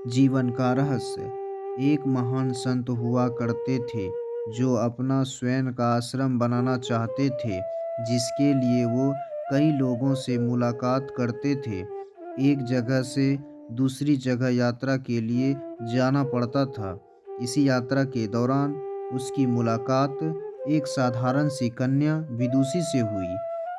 जीवन का रहस्य। एक महान संत हुआ करते थे जो अपना स्वयं का आश्रम बनाना चाहते थे, जिसके लिए वो कई लोगों से मुलाकात करते थे। एक जगह से दूसरी जगह यात्रा के लिए जाना पड़ता था। इसी यात्रा के दौरान उसकी मुलाकात एक साधारण सी कन्या विदुषी से हुई।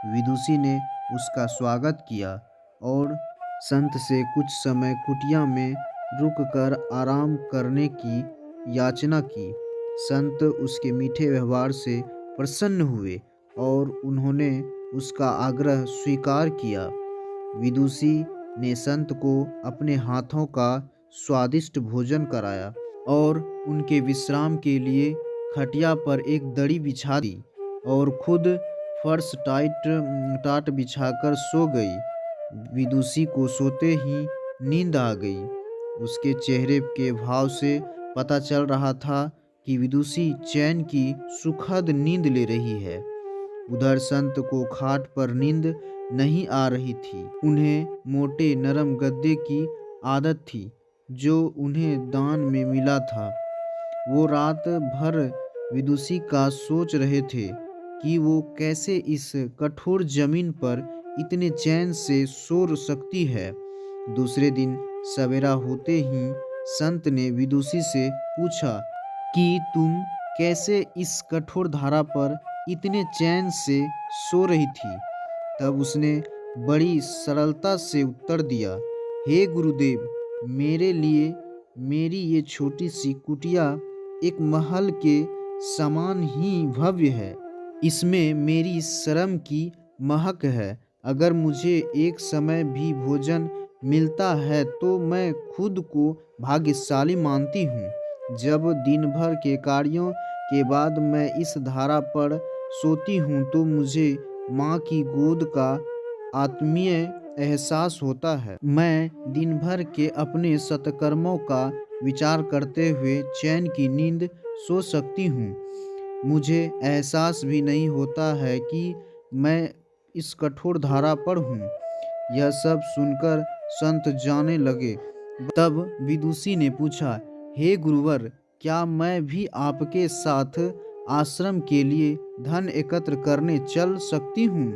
विदुषी ने उसका स्वागत किया और संत से कुछ समय कुटिया में रुककर आराम करने की याचना की। संत उसके मीठे व्यवहार से प्रसन्न हुए और उन्होंने उसका आग्रह स्वीकार किया। विदुषी ने संत को अपने हाथों का स्वादिष्ट भोजन कराया और उनके विश्राम के लिए खटिया पर एक दरी बिछा दी और खुद फर्श टाट बिछाकर सो गई। विदुषी को सोते ही नींद आ गई। उसके चेहरे के भाव से पता चल रहा था कि विदुषी चैन की सुखद नींद ले रही है। उधर संत को खाट पर नींद नहीं आ रही थी। उन्हें मोटे नरम गद्दे की आदत थी जो उन्हें दान में मिला था। वो रात भर विदुषी का सोच रहे थे कि वो कैसे इस कठोर जमीन पर इतने चैन से सो सकती है। दूसरे दिन सवेरा होते ही संत ने विदुषी से पूछा कि तुम कैसे इस कठोर धारा पर इतने चैन से सो रही थी। तब उसने बड़ी सरलता से उत्तर दिया, हे गुरुदेव, मेरे लिए मेरी ये छोटी सी कुटिया एक महल के समान ही भव्य है। इसमें मेरी श्रम की महक है। अगर मुझे एक समय भी भोजन मिलता है तो मैं खुद को भाग्यशाली मानती हूँ। जब दिन भर के कार्यों के बाद मैं इस धारा पर सोती हूँ तो मुझे माँ की गोद का आत्मीय एहसास होता है। मैं दिन भर के अपने सत्कर्मों का विचार करते हुए चैन की नींद सो सकती हूँ। मुझे एहसास भी नहीं होता है कि मैं इस कठोर धारा पर हूँ। यह सब सुनकर संत जाने लगे। तब विदुषी ने पूछा, हे गुरुवर, क्या मैं भी आपके साथ आश्रम के लिए धन एकत्र करने चल सकती हूँ?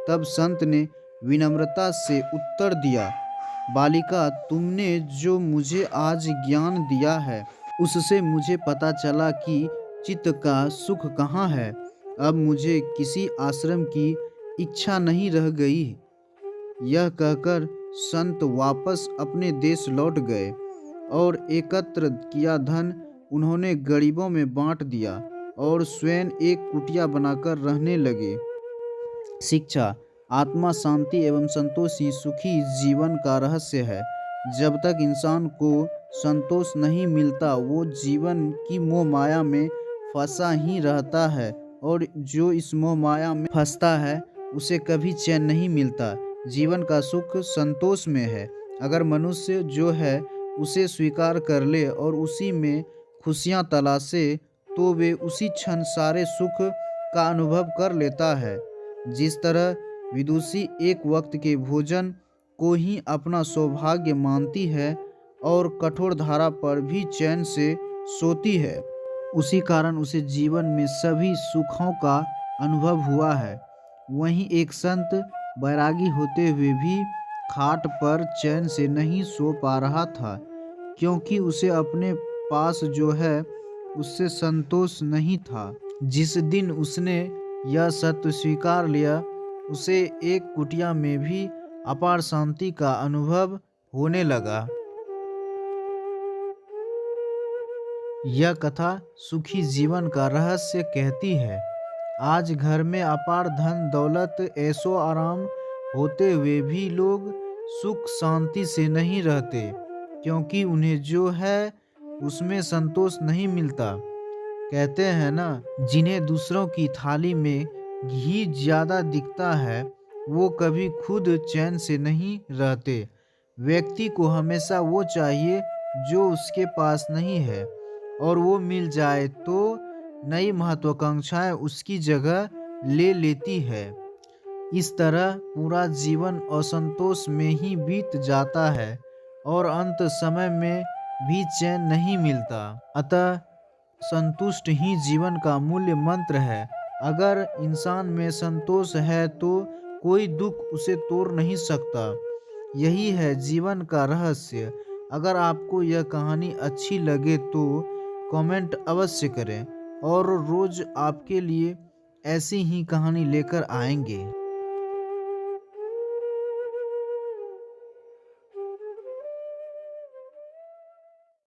तब संत ने विनम्रता से उत्तर दिया, बालिका, तुमने जो मुझे आज ज्ञान दिया है उससे मुझे पता चला कि चित्त का सुख कहाँ है। अब मुझे किसी आश्रम की इच्छा नहीं रह गई। यह कहकर संत वापस अपने देश लौट गए और एकत्र किया धन उन्होंने गरीबों में बांट दिया और स्वयं एक कुटिया बनाकर रहने लगे। शिक्षा। आत्मा शांति एवं संतोष ही सुखी जीवन का रहस्य है। जब तक इंसान को संतोष नहीं मिलता वो जीवन की मोह माया में फंसा ही रहता है और जो इस मोह माया में फंसता है उसे कभी चैन नहीं मिलता। जीवन का सुख संतोष में है। अगर मनुष्य जो है उसे स्वीकार कर ले और उसी में खुशियाँ तलाशे तो वे उसी क्षण सारे सुख का अनुभव कर लेता है। जिस तरह विदुषी एक वक्त के भोजन को ही अपना सौभाग्य मानती है और कठोर धारा पर भी चैन से सोती है, उसी कारण उसे जीवन में सभी सुखों का अनुभव हुआ है। वहीं एक संत बैरागी होते हुए भी खाट पर चैन से नहीं सो पा रहा था, क्योंकि उसे अपने पास जो है उससे संतोष नहीं था। जिस दिन उसने यह सत्य स्वीकार लिया उसे एक कुटिया में भी अपार शांति का अनुभव होने लगा। यह कथा सुखी जीवन का रहस्य कहती है। आज घर में अपार धन दौलत ऐशो आराम होते हुए भी लोग सुख शांति से नहीं रहते, क्योंकि उन्हें जो है उसमें संतोष नहीं मिलता। कहते हैं ना, जिन्हें दूसरों की थाली में घी ज्यादा दिखता है वो कभी खुद चैन से नहीं रहते। व्यक्ति को हमेशा वो चाहिए जो उसके पास नहीं है, और वो मिल जाए तो नई महत्वाकांक्षाएं उसकी जगह ले लेती है। इस तरह पूरा जीवन असंतोष में ही बीत जाता है और अंत समय में भी चैन नहीं मिलता। अतः संतुष्ट ही जीवन का मूल्य मंत्र है। अगर इंसान में संतोष है तो कोई दुख उसे तोड़ नहीं सकता। यही है जीवन का रहस्य। अगर आपको यह कहानी अच्छी लगे तो कमेंट अवश्य करें और रोज आपके लिए ऐसी ही कहानी लेकर आएंगे।